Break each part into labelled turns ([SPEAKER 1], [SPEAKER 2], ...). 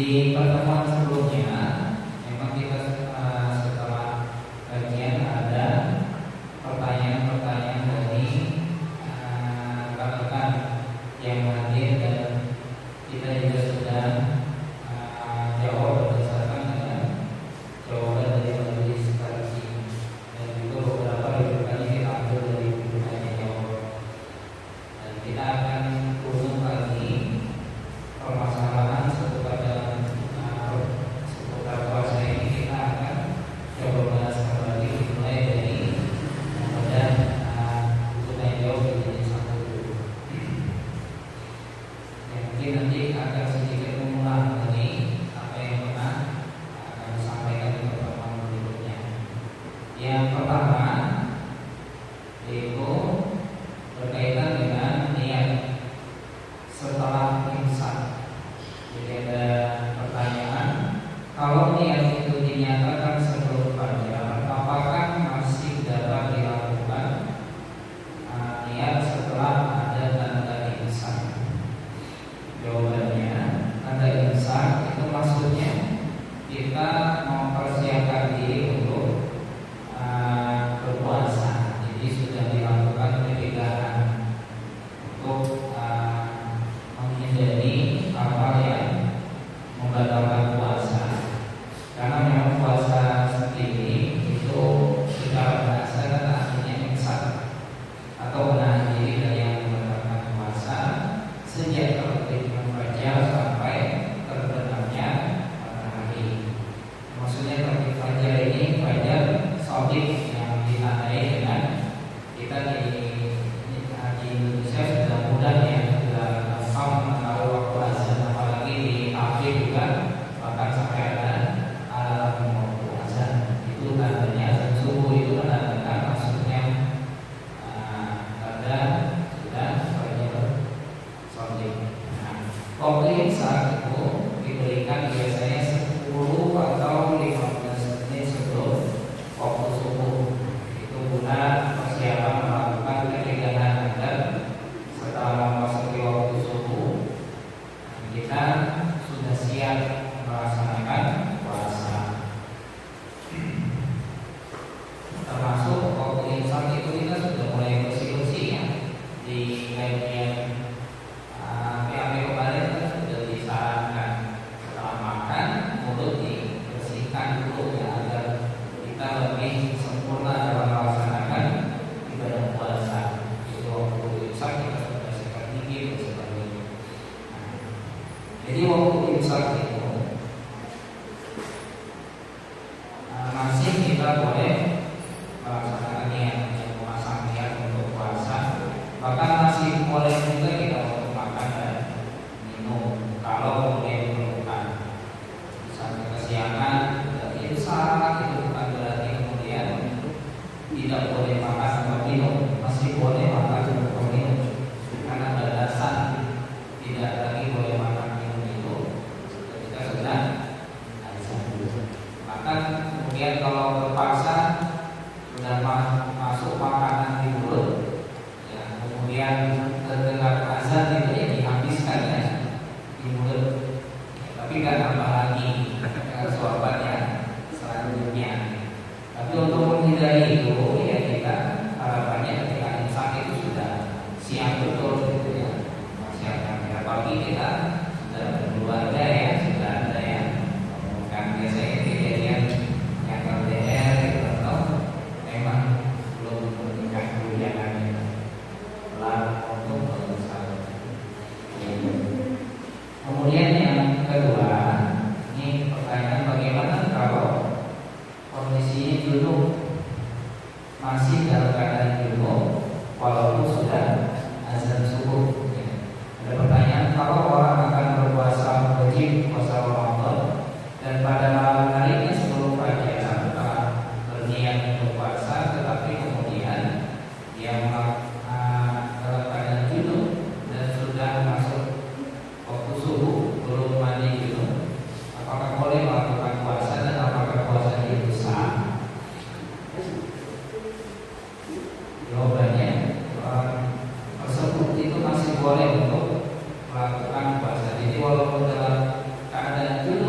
[SPEAKER 1] Di pertemuan sebelumnya memang kita setelah kajian ada pertanyaan-pertanyaan dari rekan-rekan yang hadir, dan kita juga sudah jawab berdasarkan dengan jawaban dari majelis kaji, dan juga beberapa rujukannya kita ambil dari rujukannya jawab. Dan kita akan ulang lagi permasalahan seputar puasa ini. Kita akan coba bahas kembali, mulai dari kemudian rujukan jawab menjadi satu dulu. Yang mungkin nanti akan sedikit mengulang dari apa yang pernah akan disampaikan di pertemuan berikutnya. Yang pertama yaitu berkaitan dengan niat setelah imsak. Jadi ada pertanyaan, kalau niat itu dinyatakan sebelum fajar, apakah masih dapat dilakukan niat setelah ada tanda imsak? Jawabannya, tanda imsak itu maksudnya kita mempersiapkan diri untuk berpuasa. Jadi sudah dilakukan pencegahan untuk menghindari hal-hal yang membatalkan puasa. Karena memang puasa sendiri itu secara bahasa kan artinya imsak atau menahan diri dari yang membatalkan puasa sejak terbitnya fajar sampai terbenamnya matahari. Maksudnya terbit fajar ini fajar shadiq yang ditandai dengan kita di Indonesia sudah mudah ya, sudah gampang menaruh waktu azan, apalagi di kafe juga bahkan sampai ada alarm waktu azan. Itu tandanya azan subuh, itu menandakan maksudnya tanda sudah fajar shadiq. Waktu imsak itu diberikan biasanya 10 atau 15 menit sebelum waktu subuh. Itu guna persiapan melakukan pencegahan agar setelah memasuki waktu subuh kita sudah siap melaksanakan puasa. Termasuk waktu imsak itu kita sudah mulai bersih-bersih ya. Di kajian PAP kemarin kan sudah disarankan setelah makan mulut dibersihkan dulu ya, agar kita lebih sempurna dalam melaksanakan ibadah puasa. Itu waktu imsak kita sudah sikat gigi dan sebagainya. Jadi waktu imsak itu masih kita boleh melaksanakan niat, memasang niat untuk puasa. Bahkan masih boleh juga kita untuk makan dan minum kalau kemudian diperlukan. Misalnya kesiangan, imsak itu bukan berarti kemudian tidak boleh makan atau minum, masih boleh makan atau minum, karena batasan tidak lagi boleh makan minum itu ketika sudah azan. Bahkan kemudian kalau terpaksa sudah masuk makanan di mulut, ya, kemudian terdengar azan itu ya dihabiskan ya di mulut, ya, tapi nggak nambah lagi suapannya selanjutnya. Tapi untuk menghindari itu ya kita harapannya ketika imsak itu sudah siap betul gitu ya, persiapkan. Apalagi kita sudah berkeluarga ya, sudah ada yang kan biasanya kejadian yang LDR gitu, atau memang belum menikah dulu ya kan ya, untuk berusaha. Kemudian yang kedua, ini pertanyaan, bagaimana kalau kondisinya junub, masih dalam keadaan junub walaupun sudah azan subuh. Ada pertanyaan, kalau orang akan berpuasa wajib puasa Ramadan dan pada malam harinya sebelum fajar telah berniat untuk puasa, tetapi kemudian dia dalam keadaan junub dan sudah masuk waktu subuh belum mandi junub, apakah boleh melakukan puasa dan apakah puasanya itu sah? Jawabannya, orang tersebut itu masih boleh untuk melakukan puasa. Jadi walaupun dalam keadaan junub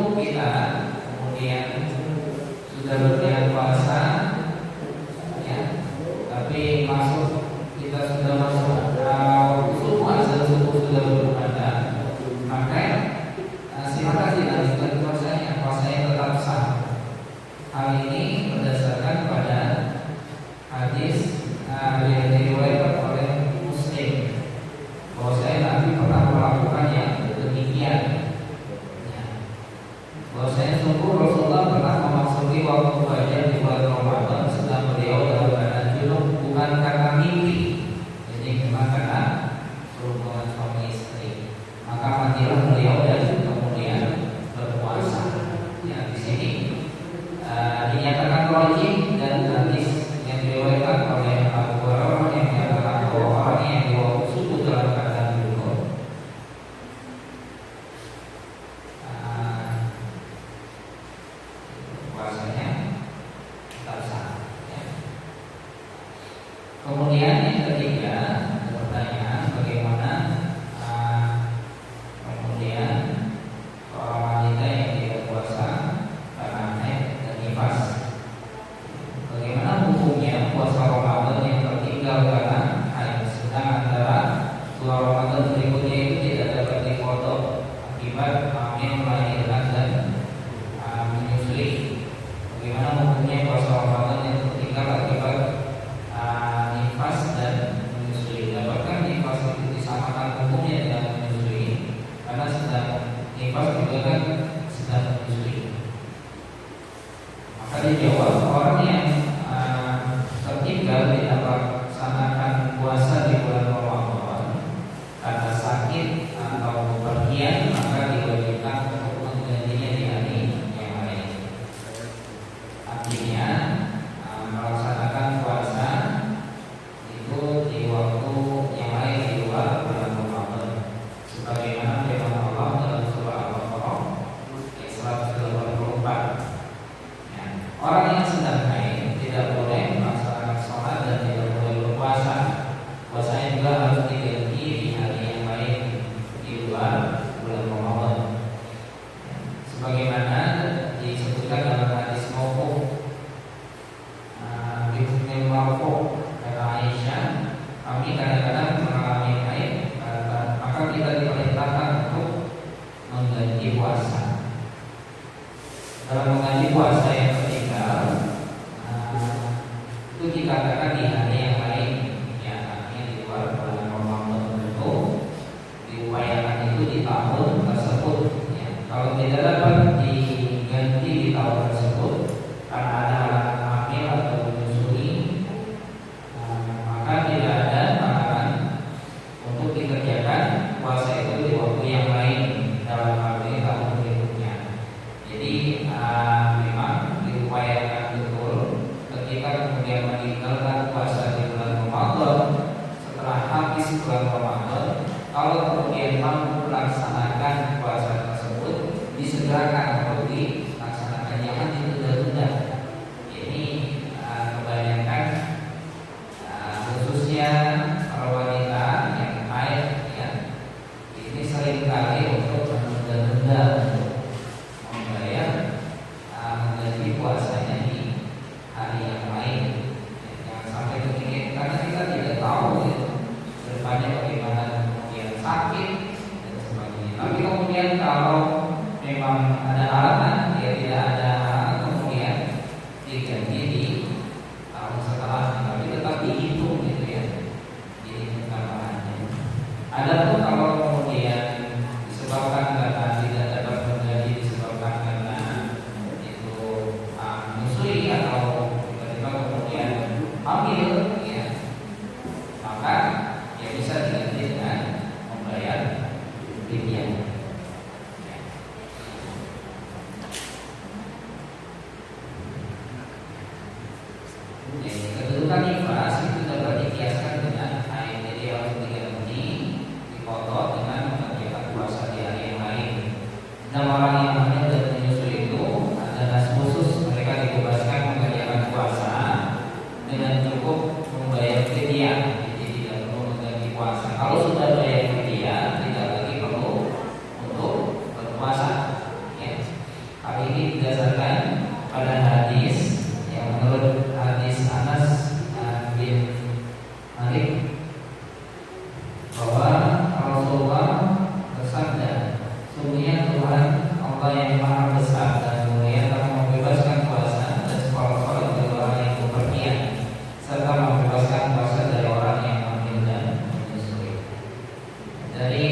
[SPEAKER 1] Ramadan berikutnya itu tidak dapat dipotong akibat hamil, melahirkan dan menyusui. Bagaimana hukumnya puasa Ramadan yang tertinggal akibat nifas dan menyusui? Dapatkah nifas itu disamakan hukumnya dengan menyusui? Karena sedang nifas juga kan sedang menyusui. Maka dijawab, orang yang tertinggal tidak melaksanakan puasa di bulan Ramadan karena sakit atau bepergian, maka diwajibkan untuk menggantinya di hari yang lain. Artinya melaksanakan puasa itu di waktu yang lain di luar bulan Ramadan, sebagaimana firman Allah dalam surah Al-Baqarah ayat 184. Orang yang sedang haid tidak boleh melaksanakan sholat dan tidak boleh berpuasa. Puasanya juga harus diganti di hari yang lain di luar bulan Ramadan. Sebagaimana disebutkan dalam hadis mauquf, hadis mauquf kata Aisyah, kami kadang-kadang mengalami haid, maka kita diperintahkan untuk mengganti puasa. Dalam mengganti puasa yang tertinggal itu dikatakan di hari yang lain, ya, artinya di luar bulan Ramadan tentu diupayakan itu di tahun tersebut. Ya. Kalau tidak dapat diganti di tahun tersebut karena ada halangan hamil atau menyusui, maka tidak ada halangan untuk dikerjakan puasa itu di waktu yang lain dalam hal ini tahun berikutnya. Jadi memang diupayakan betul ketika kemudian meninggalkan puasa di bulan Ramadan setelah habis bulan Ramadan, kalau kemudian mampu melaksanakan puasa tersebut disegerakan untuk dilaksanakan, jangan ditunda-tunda. Ini kebanyakan khususnya para wanita yang haid, ya, ini seringkali untuk menunda-tunda mengganti puasanya di hari yang lain. Jangan sampai demikian, karena kita tidak tahu ya, depannya bagaimana, kemudian sakit dan sebagainya. Tapi kemudian kalau memang ada halangan, ya tidak ada halangan, kemudian diganti di tahun setelah, tapi tetap dihitung gitu ya, dihitung tambahannya. Adapun kalau kemudian disebabkan karena tidak dapat mengganti, disebabkan karena menyusui atau tiba-tiba kemudian hamil, ya, maka ya bisa diganti dengan membayar fidyah. Kedudukan nifas itu dapat dikiaskan dengan haid, jadi harus diganti, dipotong dengan mengerjakan puasa di hari yang lain. Dan orang yang hamil dan menyusui itu ada nas khusus, mereka dibebaskan mengerjakan puasa dengan cukup membayar fidyah, jadi tidak perlu mengganti puasa. Kalau sudah bayar fidyah, tidak lagi perlu untuk berpuasa. Ya. Hal ini didasarkan pada hadis yang menurut hadis Anas bin Malik bahwa Rasulullah bersabda, sungguhnya Tuhan Allah yang Maha Besar dan mulia telah membebaskan puasa dan sekolah-sekolah dari orang yang bepergian, serta membebaskan puasa dari orang yang hamil dan menyusui. Dari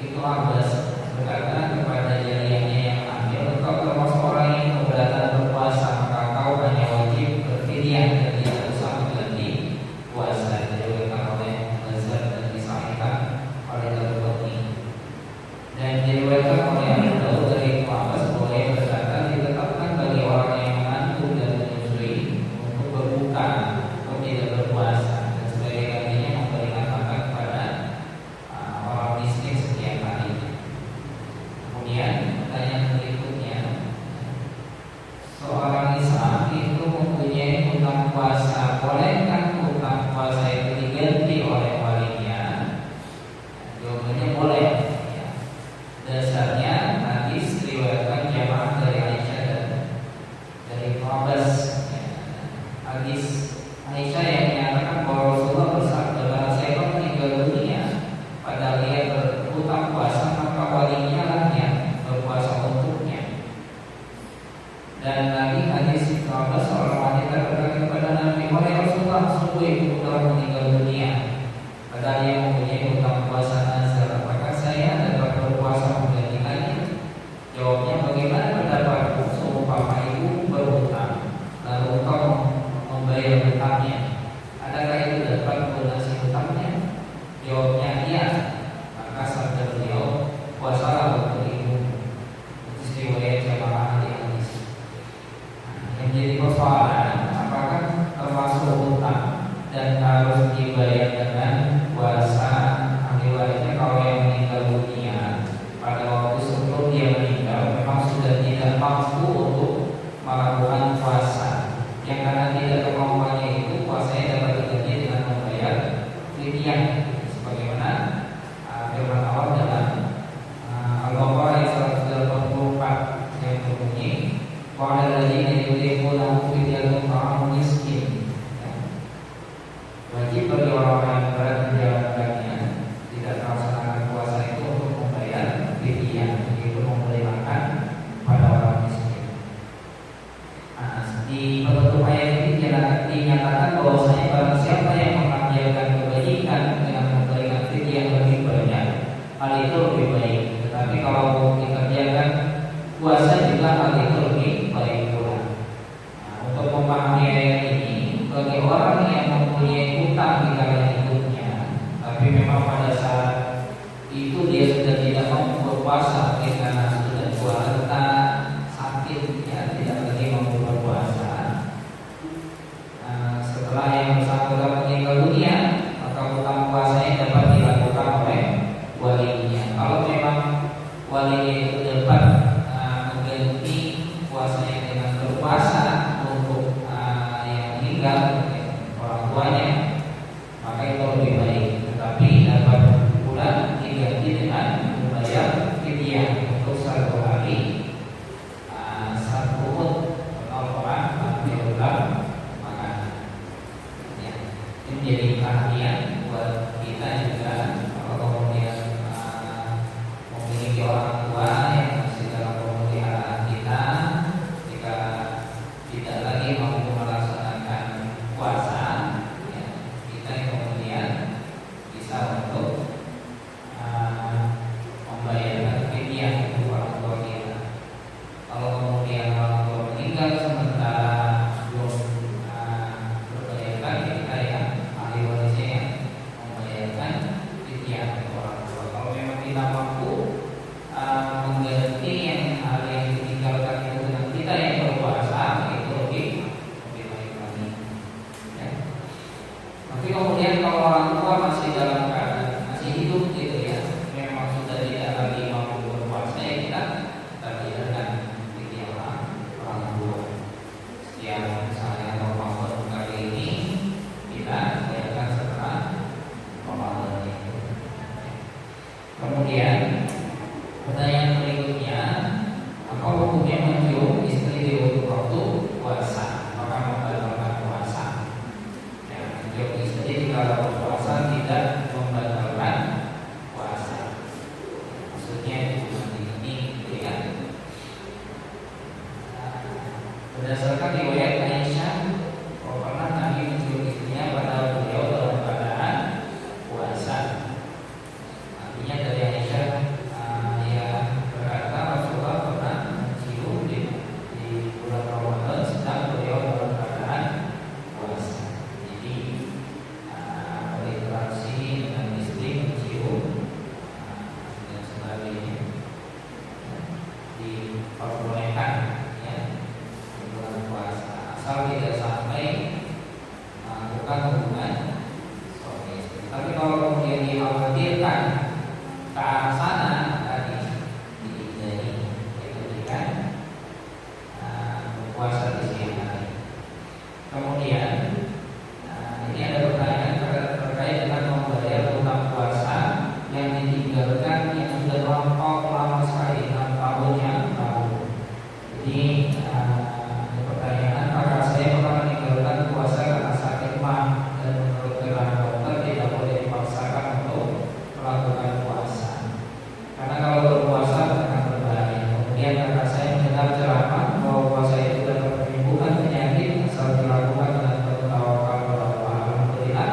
[SPEAKER 1] itu Abbas berkata kepada jariyahnya yang hamil, engkau termasuk orang yang keberatan berpuasa, maka kau hanya wajib berfidyah dan tidak usah mengganti puasa. Diriwayatkan oleh Bazar dan disahihkan oleh Al-Bukhari. Dan diriwayatkan oleh Abu Daud dari Ibnu Abbas bahwa ia berkata, ditetapkan bagi orang yang mengandung dan menyusui untuk berbuka atau tidak berpuasa, dan sebagai gantinya memberikan makan kepada orang miskin setiap hari. Kemudian pertanyaan berikutnya, seorang Islam itu mempunyai hutang puasa, bolehkah hutang puasa itu diganti oleh walinya? Jawabannya boleh. Ya. Dasarnya hadis riwayatkan jamaah dari Aisyah dan dari Ibnu Abbas. Ya. Hadis Aisyah yang menyatakan bahwa Rasulullah bersabda, barang siapa meninggal dunia pada hal itu lebih baik. Tetapi kalau dikerjakan puasa juga hal itu lebih baik pula. Nah, untuk memahami ayat ini, bagi orang yang mempunyai hutang di dalam hidupnya, tapi memang pada saat itu dia sudah tidak mau berpuasa karena sudah tua renta, sakit, ya tidak lagi mau berpuasa. Setelah yang bersangkutan meninggal dunia, maka hutang puasanya dapat dilakukan oleh walinya. Kalau memang walinya itu dapat mengganti puasanya dengan berpuasa untuk yang meninggal, orang tuanya, maka itu lebih baik. Tetapi dapat pula diganti dengan membayar fidyah untuk satu hari satu mud atau orang diulang makan. Ya, ini menjadi perhatian buat kita juga kalau kemudian memiliki orang tua yang masih dalam pemeliharaan kita, jika tidak lagi mampu melaksanakan puasa, ya, kita yang kemudian bisa untuk membayarkan fidyah untuk orang tua kita. Kalau kemudian orang tua meninggal sementara belum berbayarkan, kita yang ahli warisnya yang membayarkan fidyah untuk orang tua. Kalau memang tidak mampu mengganti yang hal yang ditinggalkan itu dengan kita yang berpuasa, itu lebih baik lagi. Ya. Tapi kemudian kalau orang tua masih dalam keadaan masih hidup gitu ya, memang sudah tidak lagi mampu berpuasa, ya kita biarkan fidyah orang tua. Setiap misalnya Ramadan kali ini kita biarkan setelah Ramadan itu. Kemudian pertanyaan berikutnya, apa hukumnya mencium istri di waktu puasa? Apakah membatalkan puasa? Ya, mencium istri jika berpuasa tidak membatalkan puasa. Maksudnya ini gitu ya. Berdasarkan riwayat Aisyah, pernah Nabi mencium istrinya pada beliau dalam keadaan puasa. Artinya dari Aisyah berkata Rasulullah pernah mencium di bulan Ramadan sedang beliau dalam keadaan puasa. Jadi berinteraksi dengan istri, mencium dan sebagainya diperbolehkan ya di bulan puasa, asal tidak sampai bukan hubungan suami istri. Tapi kalau kemudian dikhawatirkan ke arah sana tadi dihindari, yaitu dengan berpuasa di siang hari. Kemudian ini ada pertanyaan terkait dengan membayar hutang puasa yang ditinggalkan yang sudah terlampau lama sekali, 6 tahun yang lalu. Jadi ada pertanyaan, kakak saya pernah meninggalkan puasa karena sakit mah, dan menurut keterangan dokter tidak boleh dipaksakan untuk melakukan puasa karena kalau berpuasa akan berbahaya. Kemudian kakak saya mendengar ceramah bahwa puasa itu dapat menyembuhkan penyakit asal dilakukan dengan bertawakal kepada Allah. Alhamdulillah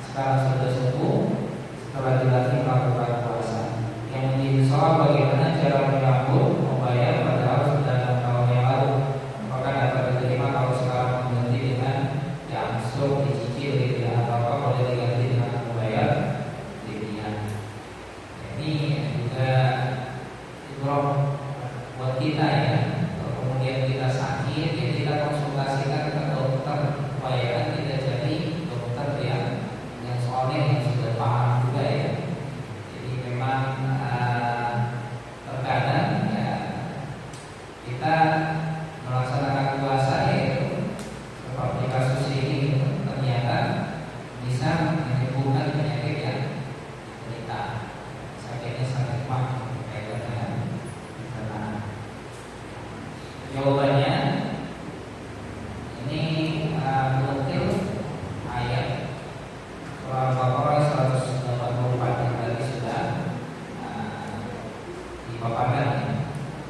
[SPEAKER 1] sekarang sudah sembuh setelah dilatih melakukan puasa. Yang menjadi soal bagaimana cara menyambut membayar padahal sudah 6 tahun yang lalu. Apakah dapat diterima kalau sekarang mengganti dengan diangsur, dicicil gitu ya, atau apa boleh diganti dengan membayar fidyah. Ini juga ibrah buat kita ya. Kalau kemudian kita sakit, ya kita konsultasikan ke dokter supaya kita jadi dokter yang soalnya yang sudah paham juga ya. Jadi memang terkadang ya kita melaksanakan puasa yaitu seperti kasus ini ternyata bisa menyembuhkan penyakit yang kita sakitnya sakit mah kaitannya dengan jawabannya ini menukil ayat surah Al-Baqarah 184 yang tadi sudah dipaparkan.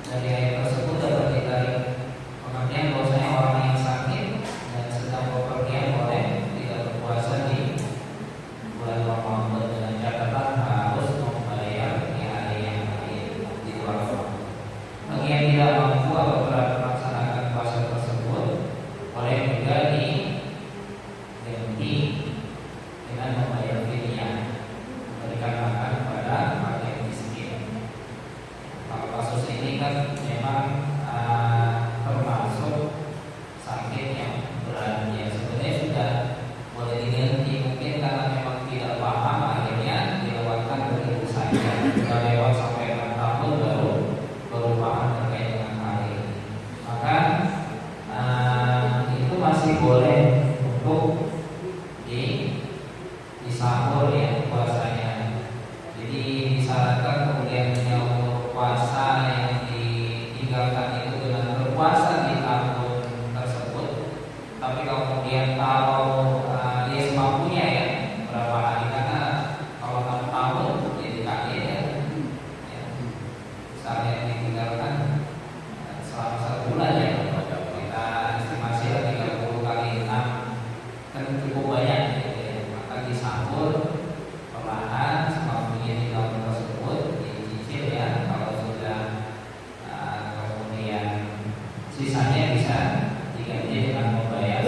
[SPEAKER 1] Dari ayat tersebut dapat ditarik pengertian bahwasanya orang yang sakit dan sedang bepergian boleh tidak berpuasa di bulan Ramadan dengan catatan harus membayar ya, sudah lewat sampai 6 tahun baru paham terkait dengan hal ini. Maka itu masih boleh untuk disahur ya puasanya. Jadi disarankan kemudian untuk puasa yang ditinggalkan itu dengan berpuasa di tahun tersebut. Tapi kemudian kalau dia semampunya ya berapa hari, karena kalau 6 tahun jadi kali ya, misalnya ditinggalkan selama 1 bulan ya, kita estimasi 30 kali 6 kan cukup banyak gitu ya. Maka disahur perlahan semampunya di tahun tersebut, dicicil ya. Kalau sudah kemudian sisanya bisa diganti dengan membayar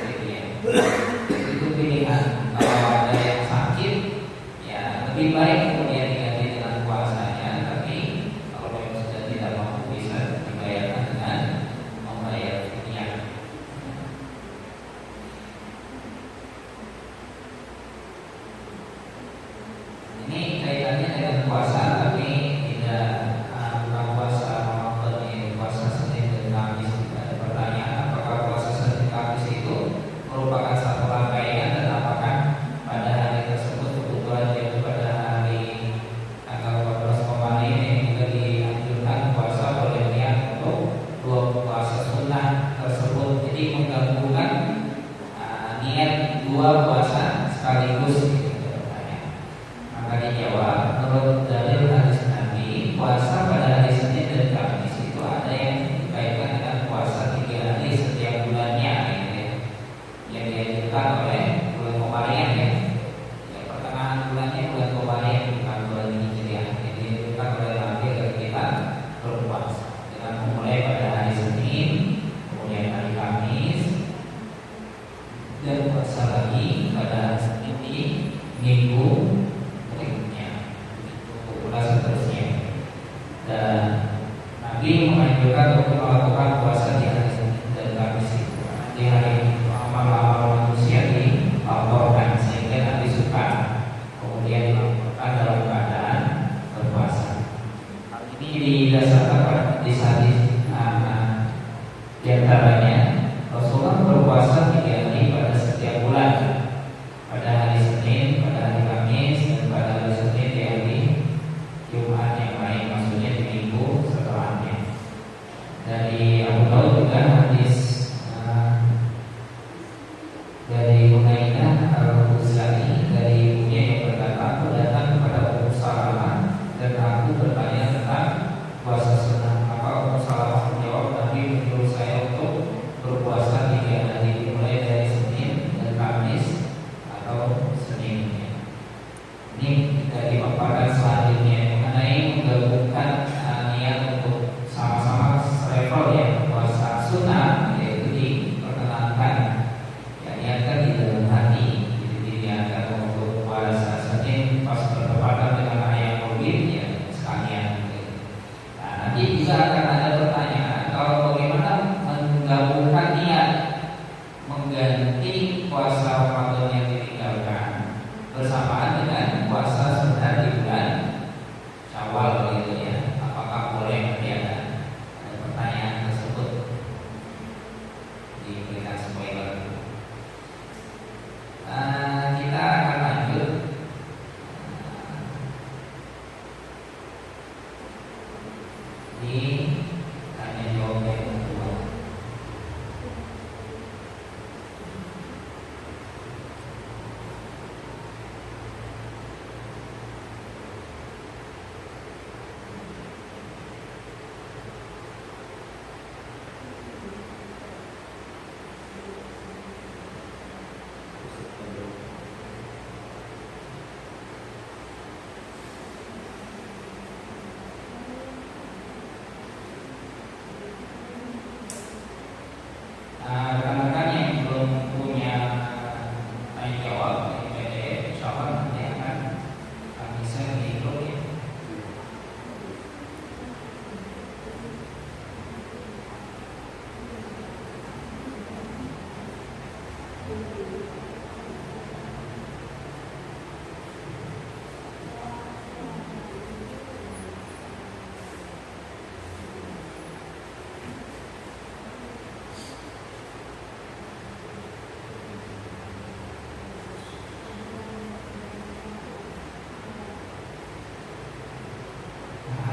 [SPEAKER 1] gitu ya. Itu pilihan. Kalau ada yang sakit ya lebih baik kemudian diganti dengan puasanya. Tapi kalau memang sudah tidak mampu bisa dibayarkan dengan membayar fidyah. Ini kaitannya dengan puasa, tapi tidak bukan puasa Ramadan ini, puasa Senin dan Kamis. Ada pertanyaan, apakah puasa Senin Kamis itu merupakan satu rangkaian, dan apakah pada hari tersebut kebetulan yaitu pada hari tanggal 14 kemarin yang juga dianjurkan puasa oleh niat untuk 2 puasa sunnah tersebut. Jadi menggabungkan niat 2 puasa sekaligus. Maka dijawab, menurut dalil hadis Nabi, puasa pada hari Senin dan Kamis itu ada yang dikaitkan dengan puasa 3 hari setiap bulannya gitu ya. Yang dianjurkan oleh bulan Komarian ya. Ya, pertengahan bulannya bulan Komarian, bukan bulan Hijriah. Yang dianjurkan oleh Nabi agar kita berpuasa dengan memulai pada hari Senin, kemudian hari Kamis, dan puasa lagi pada hari Senin di Minggu seterusnya. Dan Nabi menganjurkan untuk melakukan puasa di hari Senin dan Kamis itu. Di hari amal-amal manusia dilaporkan sehingga Nabi suka kemudian dilaporkan dalam keadaan berpuasa. Hal ini didasarkan pada hadis-hadis di antaranya Rasulullah berpuasa 3 hari pada setiap bulan, pada hari Senin, pada hari Kamis, dan pada hari Senin di hari Jumat yang lain, maksudnya di minggu setelahnya. Dari Abu Daud juga hadis dari Hunainah al-Huzali dari ibunya yang berkata, aku datang kepada Ummu Salamah dan aku bertanya tentang puasa sunnah. Maka Ummu Salamah menjawab, Nabi menyuruh saya untuk berpuasa 3 hari, dimulai dari Senin dan Kamis atau Senin. Ini dari paparan selanjutnya mengenai menggabungkan niat untuk sama-sama selevel ya, puasa sunnah, yaitu diperkenankan ya, niatkan di dalam hati. Jadi diniatkan untuk puasa Senin pas bertepatan dengan ayam Maulid ya sekalian gitu. Nah, nanti juga akan ada pertanyaan, kalau bagaimana menggabungkan niat mengganti puasa Ramadan yang ditinggalkan bersamaan dengan puasa sunnah di bulan Syawal gitu ya. Apakah boleh? Nanti ada pertanyaan tersebut, diberikan spoiler. Kita akan lanjut. Di tanya jawab yang kedua.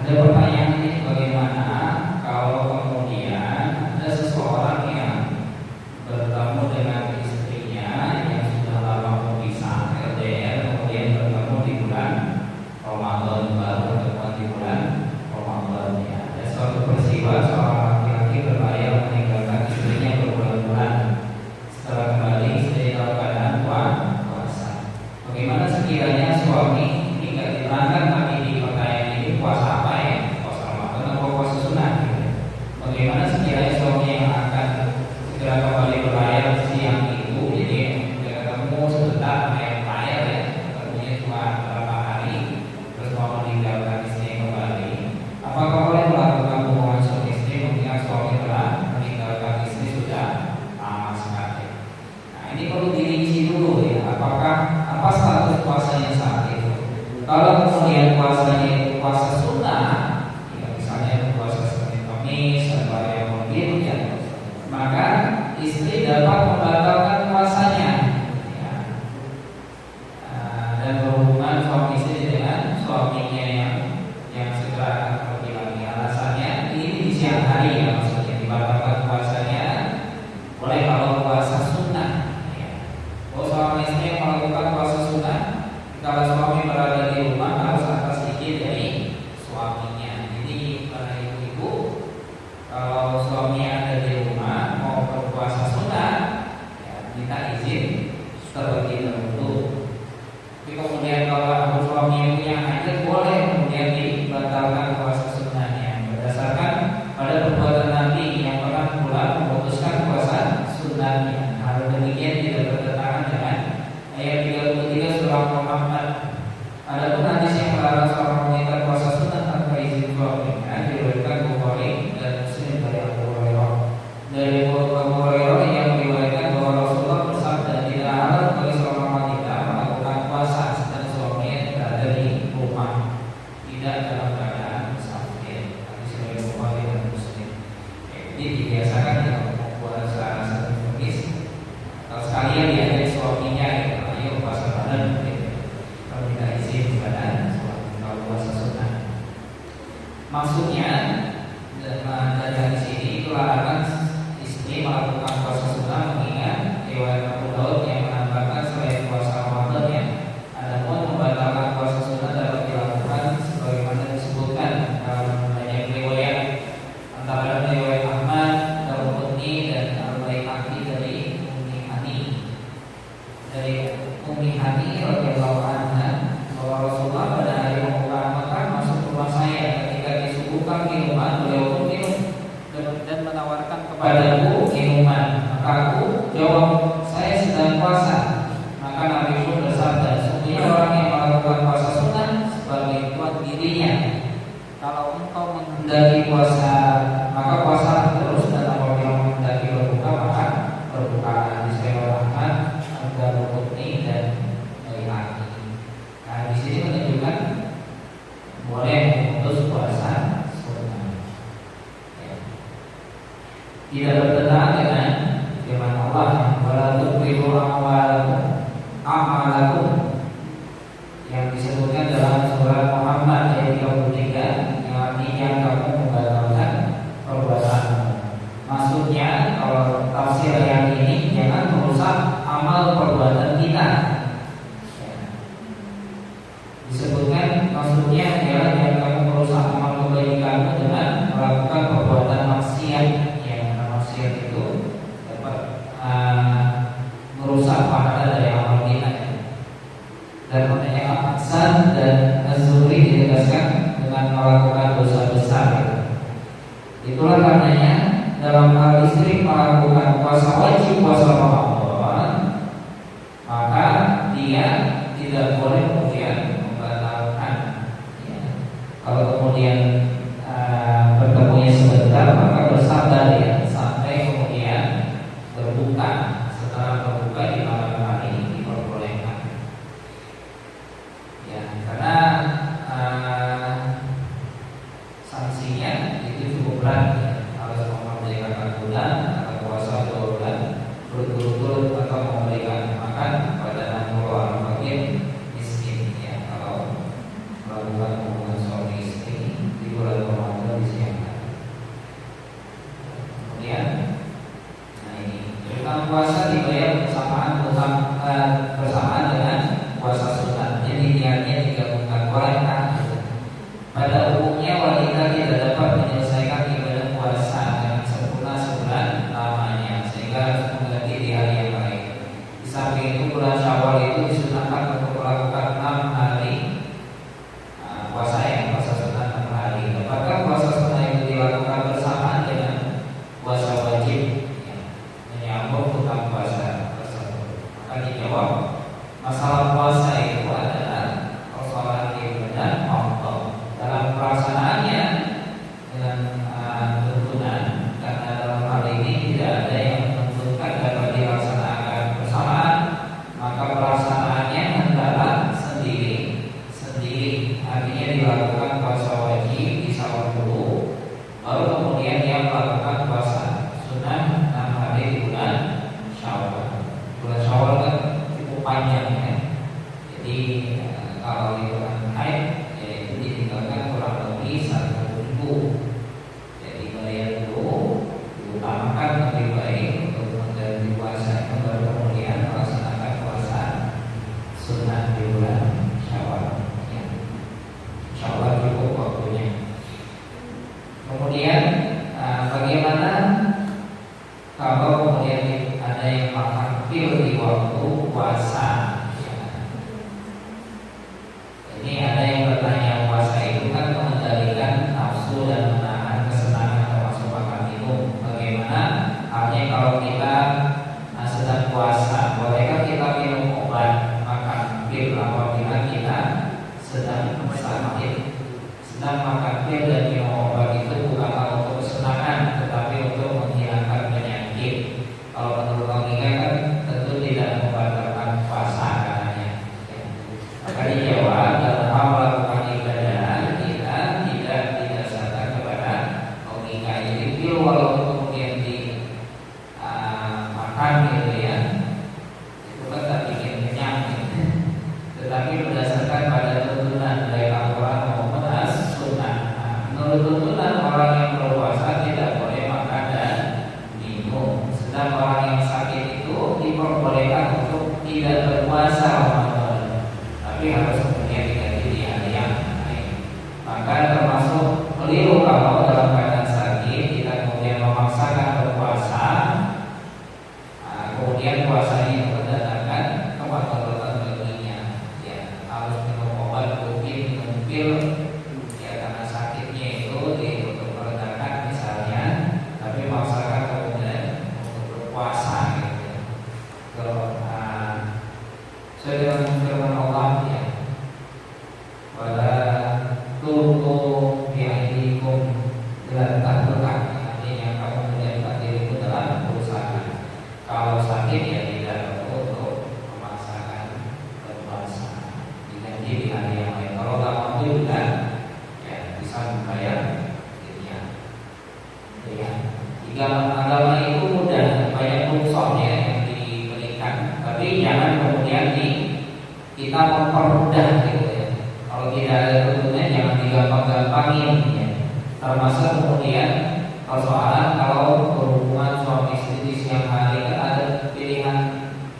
[SPEAKER 1] Ada pertanyaan ini, bagaimana kalau kemudian ada seseorang yang bertemu dengan istrinya yang sudah lama berpisah LDR, kemudian bertemu di bulan Ramadan, baru bertemu di bulan Ramadan ya. Ada suatu peristiwa seorang laki-laki berbayar meninggalkan istrinya berbulan-bulan. Setelah kembali istri dalam keadaan puasa. Bagaimana sekiranya suami ini nggak diterangkan tadi di pertanyaan ini, puasa apa ya? Puasa Ramadan atau puasa sunnah? Bagaimana sekiranya suami yang akan segera kembali berlayar siang itu, jadi udah ketemu sebentar sama yang berlayar ya, ketemunya cuma beberapa hari, terus mau meninggalkan istri kembali, apakah boleh melakukan hubungan suami istri mengingat suami telah meninggalkan istri sudah lama sekali? Nah ini perlu dirinci dulu ya, apakah apa status puasanya saat itu? Kalau kemudian puasanya itu puasa sunnah, ya misalnya puasa Senin Kamis atau yang mungkin ya, maka istri dapat membatalkan puasanya ya. Dan berhubungan suami istri dengan suaminya yang segera akan pergi lagi. Alasannya ini di siang hari ya, maksudnya dibatalkan puasanya boleh kalau puasa sunnah ya. Kalau suami istri yang melakukan puasa sunnah, kalau suami berada di rumah harus atas izin dari suaminya. Jadi para ibu-ibu, kalau suami ada di rumah mau berpuasa sunnah, ya, minta izin terlebih dahulu. Tapi kemudian kalau suami itu yang hadir, boleh kemudian dibatalkan puasa sunnahnya berdasarkan pada perbuatan Nabi yang pernah pulang memutuskan puasa sunnahnya. Hal demikian tidak bertentangan dengan ayat 33 surah Muhammad. Adapun hadis yang melarang seorang wanita puasa sunnah tanpa izin suaminya diriwayatkan Bukhari dan Muslim dari Abu Hurairah. Dari Abu Hurairah yang meriwayatkan bahwa Rasulullah bersabda, tidak halal bagi seorang wanita melakukan puasa sedang suaminya berada di rumah, tidak dalam keadaan musafir. Hadis dari Bukhari dan Muslim. Jadi dibiasakan ya membuat secara Kamis atau sekalian diajak suaminya ya, ayo puasa Ramadan gitu. Kalau minta izin kepada suami kalau puasa sunnah. Maksudnya dari hadis ini itu larangan istri melakukan puasa sunnah mengingat riwayat Abu Daud yang menambahkan selain puasa Ramadan ya, adapun membatalkan puasa sunnah dapat dilakukan sebagaimana disebutkan dalam banyak riwayat, antara riwayat Ahmad, Daruqutni dan Al-Baihaqi dari Ummi Hani radhiyallahu anha bahwa Rasulullah pada hari pembukaan Makkah masuk ke rumah saya. Ketika disuguhkan minuman, beliau pun minum dan menawarkan kepadaku minuman. Maka aku jawab, saya sedang puasa. Maka Nabi pun bersabda, sesungguhnya orang yang melakukan puasa sunnah sebagai kuat dirinya. Kalau engkau menghendaki puasa, maka puasa terus, dan apabila menghendaki berbuka, maka berbuka. Disebutkan Al-Qurtubi dan Al-Haqi. Nah di sini menunjukkan boleh memutus puasa sunnah. Ya. Tidak bertentangan dengan firman Allah, wala tuqridu amalakum yang disebutkan dalam surat Muhammad ayat 33, yang artinya kamu membatalkan perbuatan. Maksudnya kalau tafsir yang ini, jangan merusak amal perbuatan kita ya. Disebutkan maksudnya adalah jangan kamu merusak amal kebaikanmu dengan melakukan perbuatan maksiat yang maksiat itu dapat merusak pahala dari amal kita ya. Dan maknanya Hasan dan Az-Zuhri ditegaskan dengan melakukan dosa besar ya. Itulah karenanya dalam hal istri melakukan puasa wajib, puasa Ramadan, maka dia tidak boleh kemudian membatalkan ya. Kalau kemudian bertemunya sebentar, maka bersabar ya sampai kemudian berbuka. Setelah berbuka di malam hari diperbolehkan ya, karena sanksinya itu cukup berat ya. Harus memberikan bulan atau puasa 2 bulan berturut-turut atau memberikan makan kepada 60 orang fakir miskin ya, kalau melakukan hubungan suami istri di bulan Pada umumnya wanita tidak dapat menyelesaikan ibadah puasa dengan sempurna sebulan lamanya, sehingga harus mengganti di hari yang lain. Di samping itu bulan Syawal itu disunahkan untuk melakukan 6 hari puasa sunat 6 hari. Apakah puasa sunat itu dilakukan bersamaan dengan puasa wajib menyambung tentang puasa tersebut? Maka dijawab, masalah puasa itu adalah persoalan ibadah Allah. Dalam pelaksanaannya dengan tuntunan, karena dalam hal ini tidak ada yang menentukan dapat dilaksanakan bersamaan, maka pelaksanaannya adalah sendiri. Artinya dilakukan puasa wajib di Syawal dulu, baru kemudian dia melakukan puasa sunat 6 hari di bulan Syawal. Bulan Syawal kan cukup panjang ya. Jadi kalau di bulan haid itu ditinggalkan kurang lebih 1 minggu. Jadi kalian dulu diutamakan lebih baik untuk menjalani puasa itu, baru kemudian melaksanakan puasa sunat di bulan Syawal. Insyaallah cukup waktunya. Kemudian bagaimana kalau kemudian ada yang makan pil di waktu puasa? Ini ada yang bertanya, puasa itu kan mengendalikan nafsu dan menahan kesenangan termasuk makan minum. Bagaimana halnya kalau kita sedang puasa? Bolehkah kita minum obat, makan pil apabila kita sedang sakit? Sedang makan pil dan minum obat itu bukanlah untuk kesenangan, tetapi untuk menghilangkan penyakit. Kalau menurut logika kan tentu tidak membatalkan puasa katanya. Maka dijawab, dalam hal melakukan ibadah kita tidak didasarkan kepada logika. Jadi pil walaupun kemudian makan gitu ya, itu kan tak bikin kenyang gitu. Tetapi berdasarkan pada tuntunan baik Al-Quran maupun As-Sunnah. Menurut tuntunan, orang yang berpuasa tidak boleh makan dan minum. Sedang orang yang sakit itu diperbolehkan untuk tidak berpuasa Ramadan, tapi harus kemudian diganti di hari yang lain. Maka termasuk keliru kalau dalam keadaan sakit kita kemudian memaksakan berpuasa, kemudian puasanya itu mendatangkan kemadaratan baginya. Ya, harus minum obat, mungkin minum pil ya karena sakitnya itu untuk meredakan misalnya, tapi memaksakan kemudian untuk berpuasa gitu. Kalau sesuai dengan firman Allah ya, wala tulqu bi'aidikum ila tahlukan, artinya kamu menjadikan dirimu dalam kerusakan. Kalau sakit ya tidak perlu untuk memaksakan berpuasa, diganti di hari yang lain. Kalau tak mampu juga ya bisa membayar fidyah. Ya, agama itu mudah, banyak rukshohnya yang diberikan, tapi jangan kemudian kita mempermudah gitu ya. Kalau tidak ada tuntunan jangan digampang-gampangin ya. Termasuk kemudian persoalan kalau berhubungan suami istri di siang hari kan ada pilihan,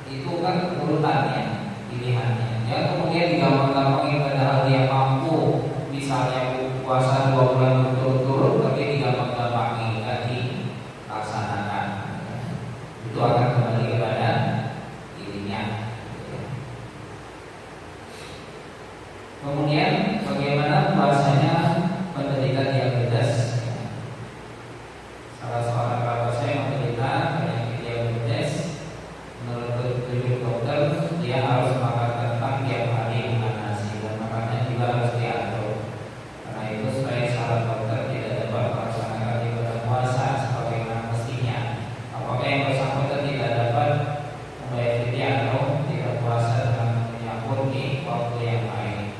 [SPEAKER 1] itu kan urutannya pilihannya. Ya kemudian digampang-gampangin padahal dia mampu, misalnya puasa 2 bulan berturut-turut, tapi digampang-gampangin tidak dilaksanakan. Itu akan kembali kepada dirinya. Kemudian bagaimana puasanya penderita diabetes? Salah seorang kerabat saya menderita penyakit diabetes. Menurut petunjuk dokter, dia harus makan kentang tiap hari dengan nasi, dan makannya juga harus diatur. Karena itu supaya saran dokter tidak dapat melaksanakan ibadah puasa sebagaimana mestinya. Apakah yang bersangkutan tidak dapat membayar fidyah atau tidak puasa dengan menyambut di waktu yang lain?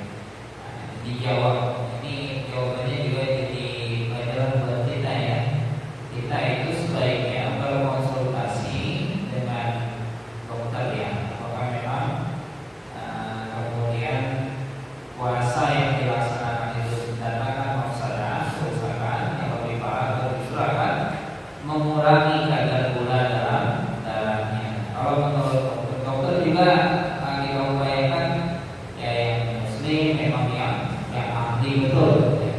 [SPEAKER 1] Dijawab, ini jawabannya juga jadi pelajaran buat kita ya. Kita itu sebaiknya berkonsultasi dengan dokter ya, apakah memang kemudian puasa yang dilaksanakan itu mendatangkan mafsadah, kerusakan yang lebih parah, atau justru akan mengurangi kadar gula dalam darahnya. Kalau menurut dokter juga kita upayakan ya yang muslim memang yang ahli betul ya.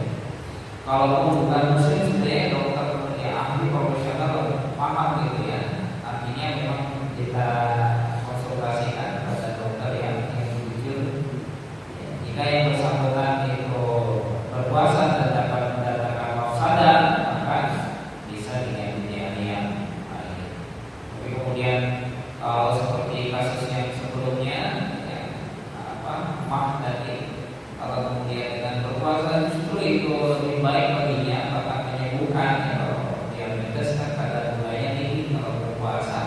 [SPEAKER 1] Kalaupun bukan muslim sebenarnya dokter ya ahli profesional paham gitu ya. Artinya memang kita konsultasikan pada dokter yang jujur. Ya, jika yang bersangkutan itu berpuasa dan dapat mendatangkan mafsadah, maka bisa diganti yang lain. Tapi kemudian kalau seperti kasus yang sebelumnya, ya, mah tadi, kalau kemudian dengan berpuasa justru itu lebih baik baginya, bahkan menyembuhkan. Kalau diabetes kan kadar gulanya tinggi, kalau berpuasa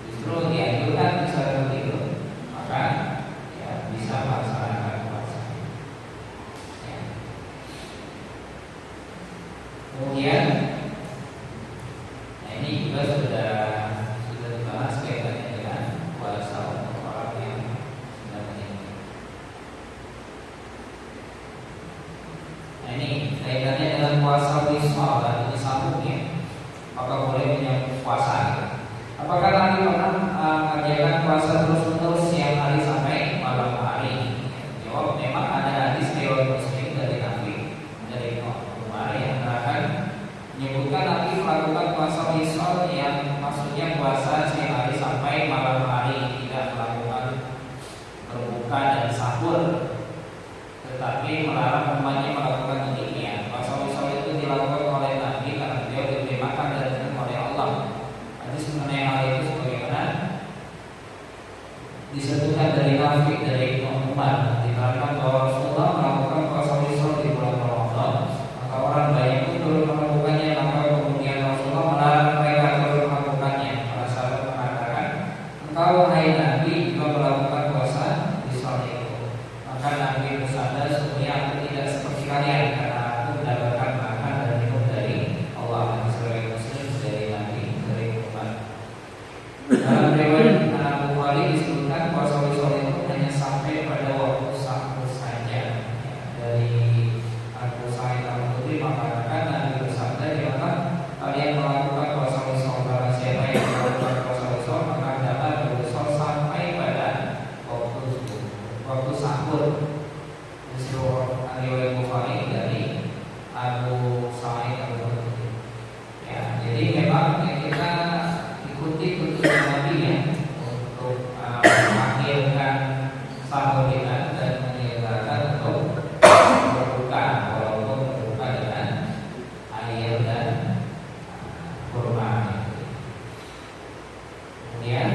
[SPEAKER 1] justru dianjurkan bisa seperti itu, maka ya bisa melaksanakan puasa. Ya. Kemudian, nah ini juga sudah dibahas kaitannya dengan puasa untuk orang yang sudah meninggal. Nah ini kaitannya dengan puasa wismal dan disambung ya. Apakah boleh punya puasa? Gitu? Apakah Nabi pernah mengerjakan puasa terus-menerus siang hari sampai malam hari? Jawab, memang ada hadis riwayat Muslim dari Nabi dari Umar yang akan menyebutkan Nabi melakukan puasa wismal yang maksudnya puasa siang hari sampai malam hari, tidak melakukan berbuka dan sahur, tetapi melarang umatnya melakukan demikian. Puasa wisal itu dilakukan oleh Nabi karena beliau diberi makan dan minum oleh Allah. Hadis mengenai hal itu sebagaimana disebutkan dari Nabi dari Ibnu Umar, dikatakan bahwa Rasulullah melakukan puasa wisal di bulan Ramadan. Maka orang banyak pun turut melakukannya, maka kemudian Rasulullah melarang mereka turut melakukannya. Para sahabat mengatakan, engkau hai Nabi juga melakukan puasa wisal itu. Maka Nabi bersabda, sesungguhnya aku tidak seperti kalian, karena aku mendapatkan makan dan minum dari Allah. Hadis riwayat Muslim dari Nabi dari Umar. Dalam riwayat Bukhari disebutkan puasa wisal itu hanya sampai pada waktu sahur saja. Dari Abu Sa'id Al-Khudri mengatakan, Nabi bersabda, janganlah kalian melakukan puasa wisal, karena siapa yang melakukan puasa wisal maka dapat berwisal sampai pada waktu sahur. Riwayat Bukhari dari Abu Sa'id Al-Khudri. Ya, jadi memang kita ikuti tuntunan Nabi ya untuk mengakhirkan sahur kita dan menyegarkan untuk berbuka, walaupun berbuka dengan air dan kurma. Kemudian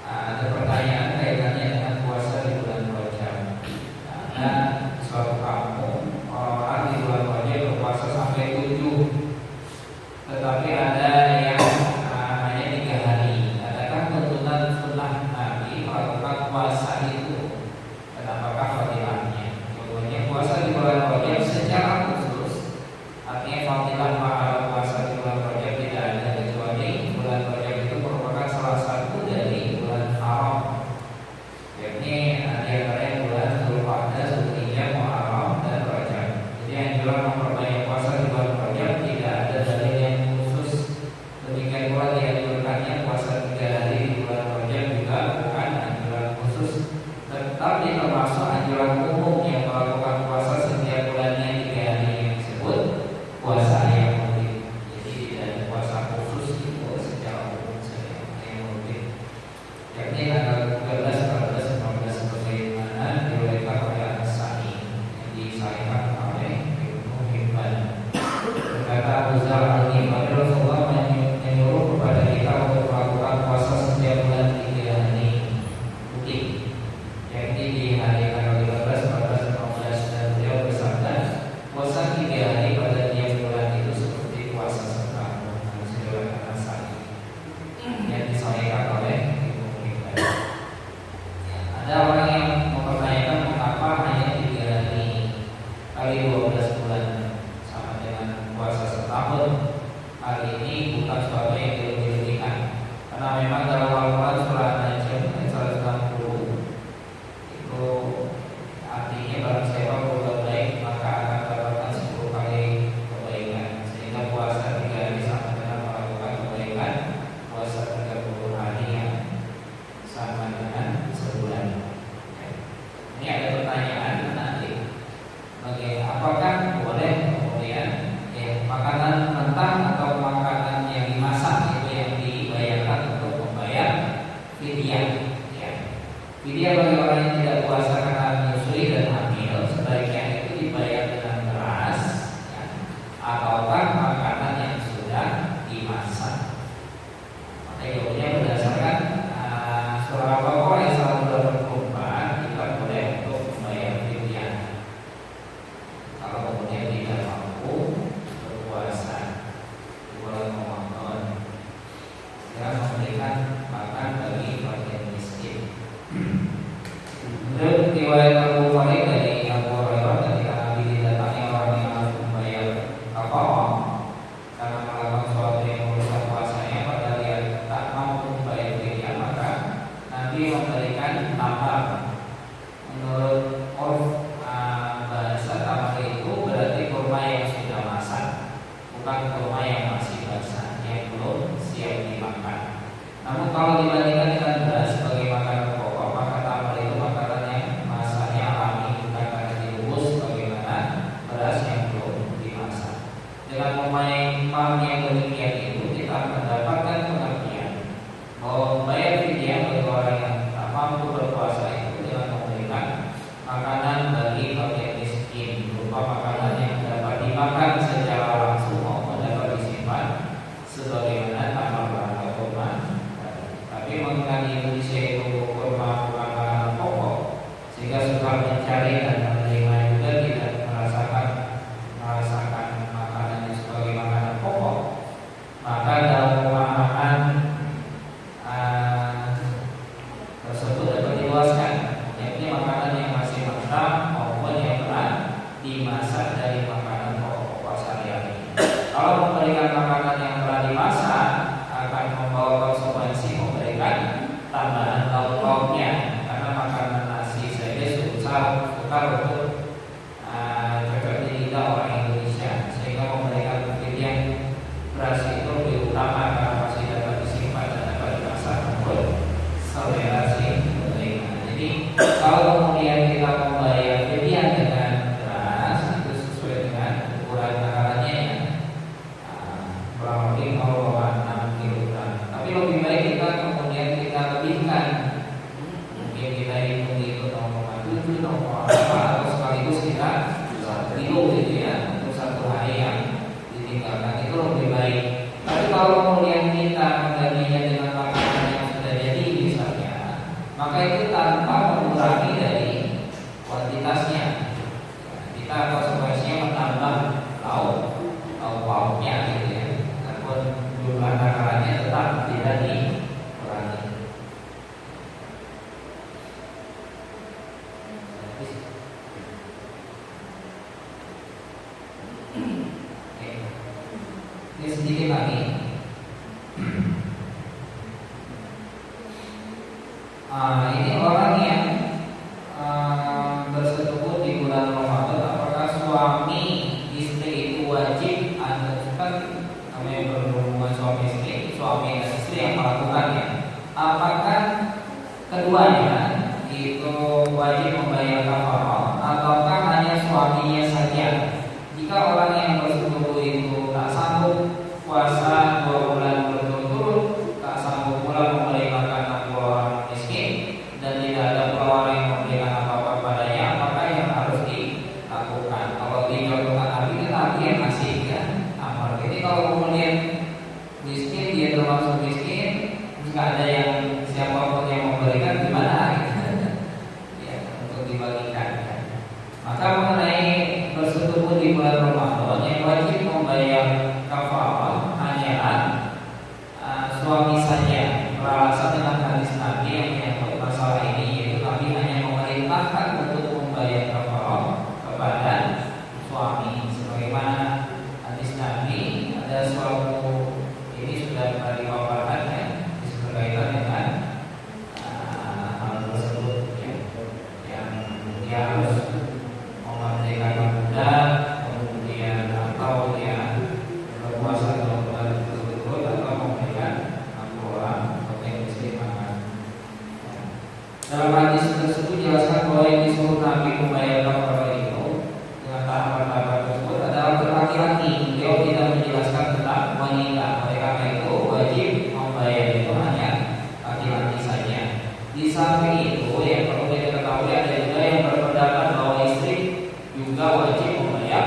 [SPEAKER 1] ada pertanyaan kaitannya dengan puasa di bulan Rajab. Karena suatu kampung orang-orang di bulan Rajab berpuasa sampai 7, tetapi ada yang hanya 3 hari. Adakah tuntunan sunnah Nabi melakukan puasa itu? Dan apakah fadilahnya? Jawabannya, puasa di bulan Rajab secara khusus, artinya fadilah pahala puasa di bulan Rajab tidak ada, kecuali bulan Rajab itu merupakan salah satu dari bulan haram, yakni di antaranya bulan Dzulqa'dah, Dzulhijjah, Muharram dan Rajab. Jadi anjuran memperbanyak puasa di bulan Rajab tidak ada dalil yang khusus. Demikian pula dianjurkannya puasa 3 hari di bulan Rajab juga bukan anjuran khusus, tetapi termasuk anjuran umum yang melakukan puasa setiap bulannya 3 hari yang disebut puasa yang rutin. Jadi tidak ada puasa khusus itu secara umum saja yang rutin, yakni tanggal 13, 14, 15 sebagaimana diriwayatkan oleh An-Nasa'i yang disahihkan oleh Ibnu Hibban. Berkata Abu Dzar Al-Ghifari, Rasulullah menyuruh kepada kita untuk melakukan puasa setiap bulan 3 hari rutin, yakni di hari tanggal 15, 14, 15, dan beliau bersabda, puasa 3 hari pada tiap bulan itu seperti puasa setahun. Diriwayatkan An-Nasa'i yang disahihkan oleh Ibnu Hibban. Ada orang yang mempertanyakan mengapa hanya 3 hari kali 12 bulan sama dengan puasa setahun. Hal ini bukan sesuatu yang dilebih-lebihkan, karena memang dalam Al-Quran surah An-Najm ayat 160 itu artinya barang siapa berbuat baik maka akan mendapatkan 10 kali kebaikan, sehingga puasa 3 hari sama dengan melakukan kebaikan puasa 30 hari yang sama dengan sebulan. Ini ada pertanyaan nanti, apakah boleh kemudian kemudian makanan mentah atau makanan yang dimasak itu yang dibayarkan untuk membayar fidyah. Fidyah bagi orang yang tidak puasa karena menyusui dan hamil, sebaiknya itu dibayar dengan beras ataukah makanan yang sudah dimasak. Maka jawabannya berdasarkan surah Al-Baqarah ayat 124, kita boleh untuk membayar fidyah kalau kemudian tidak mampu berpuasa di bulan Ramadan dan memberikan makan bagi fakir miskin. Menurut riwayat Abu Hurairah dari Abu Hurairah, ketika Nabi didatangi orang yang harus membayar kafarah karena melakukan sesuatu yang merusak puasanya, padahal dia tak mampu membayar fidyah, maka Nabi memberikan tamar. Menurut bahasa tamar itu berarti kurma yang sudah masak, bukan kurma yang masih basah, yang belum siap dimakan. Namun kalau dibandingkan dengan beras sebagai makanan pokok, maka tamar itu makanan yang masaknya alami, bukan karena direbus sebagaimana beras yang belum dimasak. Dengan pemahaman yang demikian itu, kita mendapatkan pengertian bahwa membayar fidyah bagi orang yang tak mampu berpuasa itu dengan memberikan makanan bagi fakir miskin, berupa makanan yang dapat dimakan secara langsung maupun dapat disimpan sebagaimana tamar atau kurma. Tapi mengenai Indonesia itu kurma bukan makanan pokok, sehingga susah mencari dan menerima juga tidak merasakan makanan yang sebagai makanan pokok. Maka dalam pemahaman tersebut dapat diluaskan, yakni makanan yang masih mentah maupun yang telah dimasak dari makanan pokok sehari-hari. Kalau memberikan makanan yang telah dimasak akan membawa konsekuensi memberikan tambahan lauk-lauknya, karena makanan nasi saja sukar untuk cocok di lidah orang Indonesia, sehingga memberikan fidyah beras itu lebih utama karena masih dapat disimpan dan dapat dimasak menurut selera si penerima. Jadi kalau kemudian kita membayar fidyah dengan beras, itu sesuai dengan ukuran takarannya ya, kurang lebih 0,6 kg. Tapi lebih baik kita kemudian kita lebihkan, mungkin kita hitung itu 0,7, 0,8 atau sekaligus kita 1 kilo gitu ya, untuk satu hari yang ditinggalkan itu lebih baik. Tapi kalau kemudian kita menggantinya dengan makanan yang sudah jadi misalnya, maka itu tanpa mengurangi dari kuantitasnya, kita konsekuensinya menambah lauk-lauknya gitu ya, namun jumlah takarannya tetap tidak dikurangi. Ini sedikit lagi. Ini orang yang bersetubuh di bulan Ramadan, apakah suami istri itu wajib kan namanya berhubungan suami istri dan istri yang melakukannya? Apakah keduanya itu wajib membayar kafarah ataukah hanya suaminya saja? Jika orang yang bersetubuh itu tak sanggup puasa 2 bulan berturut-turut, tak sanggup pula memberi makan 60 orang miskin, dan tidak ada pula orang yang memberikan apa-apa padanya, maka yang harus dilakukan? Kalau dicontohkan Nabi kan Nabi yang ngasih ya amal. Jadi kalau kemudian miskin, dia termasuk miskin, jika ada yang siapapun yang memberikan gimana ya, untuk dibagikan ya. Maka mengenai bersetubuh di bulan Ramadan, yang wajib membayar kafarah hanyalah suami saja. Beralasan dengan hadis Nabi yang menyangkut masalah ini, yaitu Nabi hanya memerintahkan untuk membayar kafarah kepada suami. Sebagaimana hadis Nabi, ada suatu ini sudah pernah dipaparkan ya, berkaitan dengan hal tersebut ya, yang dia harus memerdekakan budak, kemudian atau dia berpuasa 2 bulan berturut-turut, atau memberikan 60 orang fakir miskin makan. Dalam hadis tersebut jelaskan bahwa yang disuruh Nabi membayar kafarah itu dengan tahapan-tahapan tersebut adalah laki-laki laki-laki, beliau tidak menjelaskan tentang wanita. Oleh karena itu wajib membayar itu hanya laki-laki saja. Di samping itu yang perlu kita ketahui ada juga yang berpendapat bahwa istri juga wajib membayar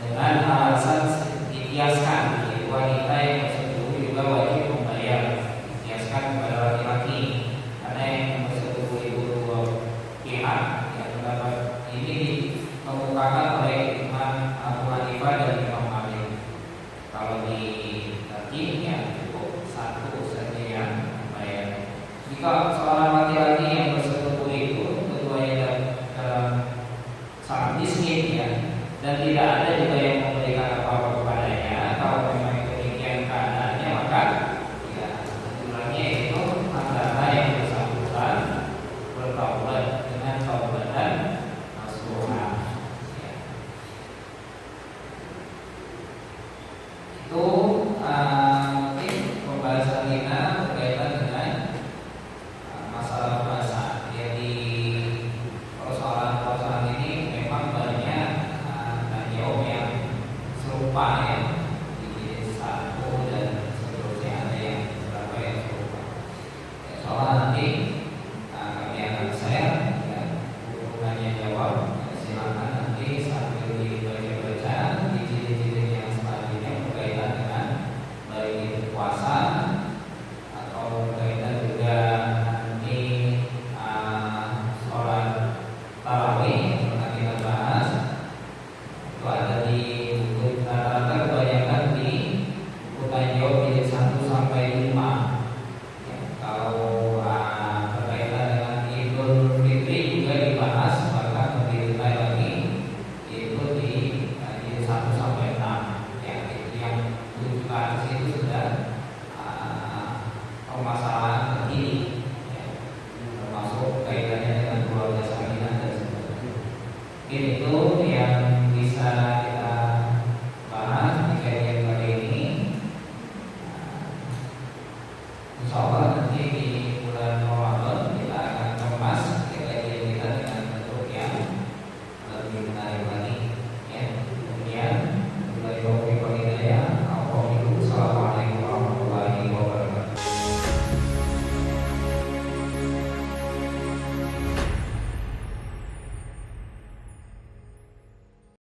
[SPEAKER 1] dengan alasan dikiaskan, yaitu wanita yang bersetubuh juga wajib membayar, dikiaskan kepada laki-laki, karena yang bersetubuh itu dua pihak. Yang pendapat ini dikemukakan oleh Imam Abu Hanifah dan Imam Malik. Kalau di ya cukup satu saja yang membayar. Jika seorang laki-laki yang bersetubuh itu keduanya dalam sangat miskin ya, dan tidak ada juga yang memberikan apa-apa kepadanya, kalau memang demikian keadaannya, maka ya aturannya itu antara yang bersangkutan bertaubat dengan taubatan nasuha. Ya. Itu mungkin pembahasan kita berkaitan dengan masalah puasa. Jadi persoalan ini memang banyak jawab yang serupa ya.